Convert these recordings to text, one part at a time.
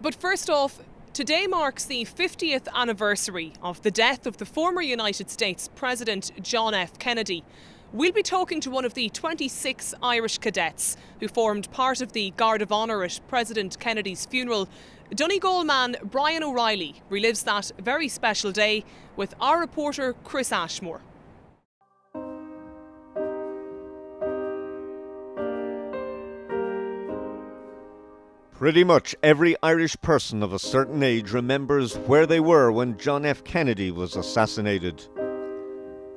But first off, today marks the 50th anniversary of the death of the former United States President John F. Kennedy. We'll be talking to one of the 26 Irish cadets who formed part of the Guard of Honour at President Kennedy's funeral. Donegal man Brian O'Reilly relives that very special day with our reporter Chris Ashmore. Pretty much every Irish person of a certain age remembers where they were when John F. Kennedy was assassinated.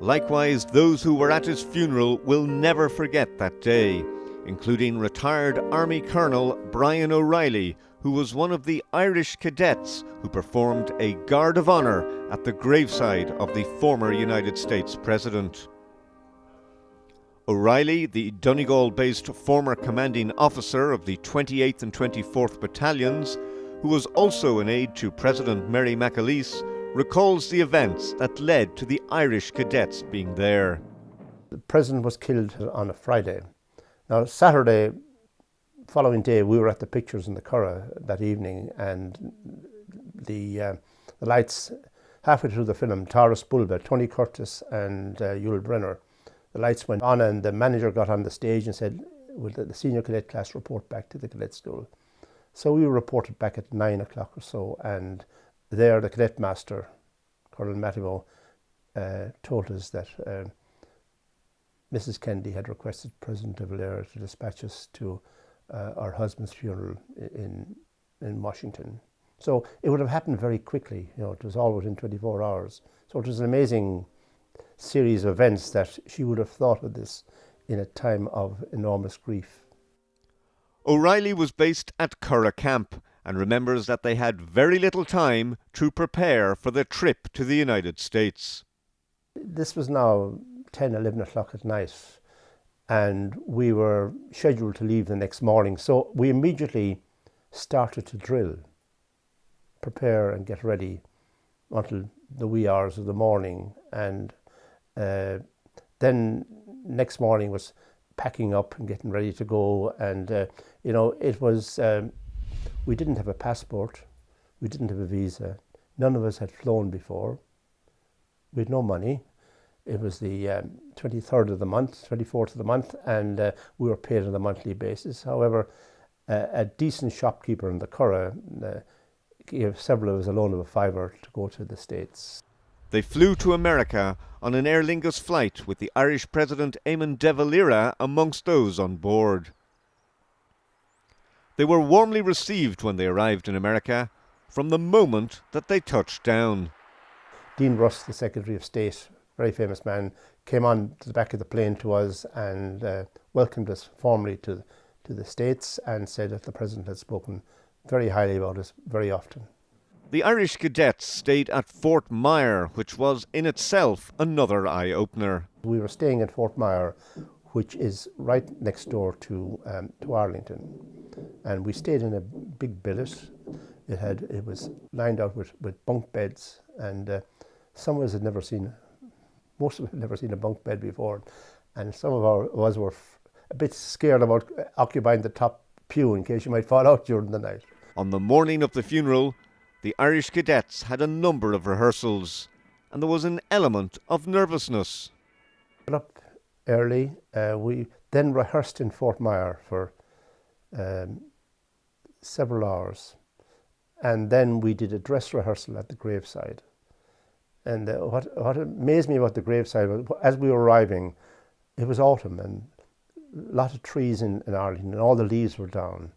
Likewise, those who were at his funeral will never forget that day, including retired Army Colonel Brian O'Reilly, who was one of the Irish cadets who performed a Guard of Honour at the graveside of the former United States President. O'Reilly, the Donegal-based former commanding officer of the 28th and 24th Battalions, who was also an aide to President Mary McAleese, recalls the events that led to the Irish cadets being there. The President was killed on a Friday. Now, Saturday, following day, we were at the pictures in the Curragh that evening, and the lights, halfway through the film, Taras Bulba, Tony Curtis and Yul Brenner, the lights went on and the manager got on the stage and said, "Will the senior cadet class report back to the cadet school?" So we reported back at 9 o'clock or so, and there the cadet master, Colonel Mattimo, told us that Mrs. Kennedy had requested President de Valera to dispatch us to our husband's funeral in Washington. So it would have happened very quickly. You know, it was all within 24 hours. So it was an amazing series of events that she would have thought of this in a time of enormous grief. O'Reilly was based at Curragh Camp and remembers that they had very little time to prepare for the trip to the United States. This was now 10, 11 o'clock at night, and we were scheduled to leave the next morning. So we immediately started to drill, prepare and get ready until the wee hours of the morning. And then next morning was packing up and getting ready to go. And, it was, we didn't have a passport. We didn't have a visa. None of us had flown before. We had no money. It was the 23rd of the month, 24th of the month, and we were paid on a monthly basis. However, a decent shopkeeper in the Curragh gave several of us a loan of a fiver to go to the States. They flew to America on an Aer Lingus flight with the Irish President Eamon de Valera amongst those on board. They were warmly received when they arrived in America from the moment that they touched down. Dean Russ, the Secretary of State, very famous man, came on to the back of the plane to us and welcomed us formally to the States and said that the President had spoken very highly about us very often. The Irish cadets stayed at Fort Myer, which was in itself another eye-opener. We were staying at Fort Myer, which is right next door to Arlington, and we stayed in a big billet. It was lined out with bunk beds, and some of us had never seen, most of us had never seen a bunk bed before, and some of us were a bit scared about occupying the top pew in case you might fall out during the night. On the morning of the funeral, the Irish cadets had a number of rehearsals, and there was an element of nervousness. Got up early. We then rehearsed in Fort Myer for several hours, and then we did a dress rehearsal at the graveside. And what amazed me about the graveside was, as we were arriving, it was autumn and a lot of trees in Arlington, and all the leaves were down.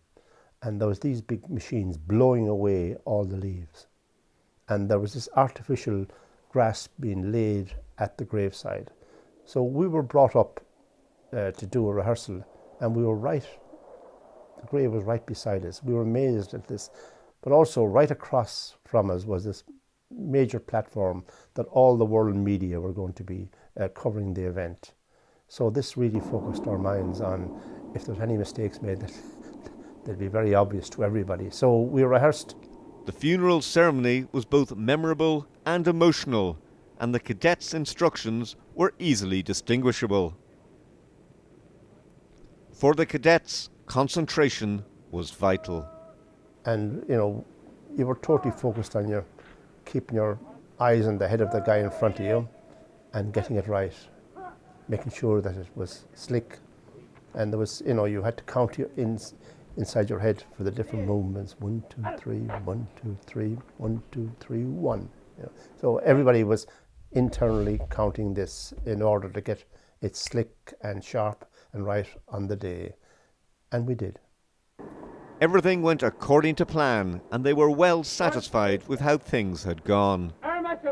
And there was these big machines blowing away all the leaves. And there was this artificial grass being laid at the graveside. So we were brought up to do a rehearsal, and we were the grave was right beside us. We were amazed at this. But also right across from us was this major platform that all the world media were going to be covering the event. So this really focused our minds on, if there was any mistakes made, that they'd be very obvious to everybody. So we rehearsed. The funeral ceremony was both memorable and emotional, and the cadets' instructions were easily distinguishable. For the cadets, concentration was vital. And, you were totally focused on keeping your eyes on the head of the guy in front of you and getting it right, making sure that it was slick. And there was, you had to count inside your head for the different movements. 1, 2, 3, 1, 2, 3, 1, 2, 3, 1. So everybody was internally counting this in order to get it slick and sharp and right on the day. And we did. Everything went according to plan, and they were well satisfied with how things had gone.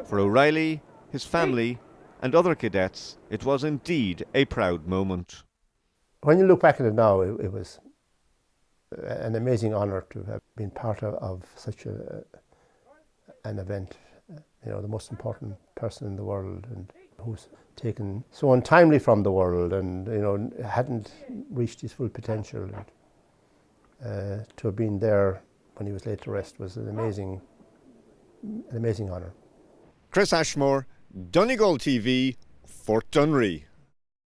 For O'Reilly, his family, and other cadets, it was indeed a proud moment. When you look back at it now, it was an amazing honour to have been part of such an event. The most important person in the world, and who's taken so untimely from the world, and hadn't reached his full potential. And, to have been there when he was laid to rest was an amazing honour. Chris Ashmore, Donegal TV, Fort Dunree.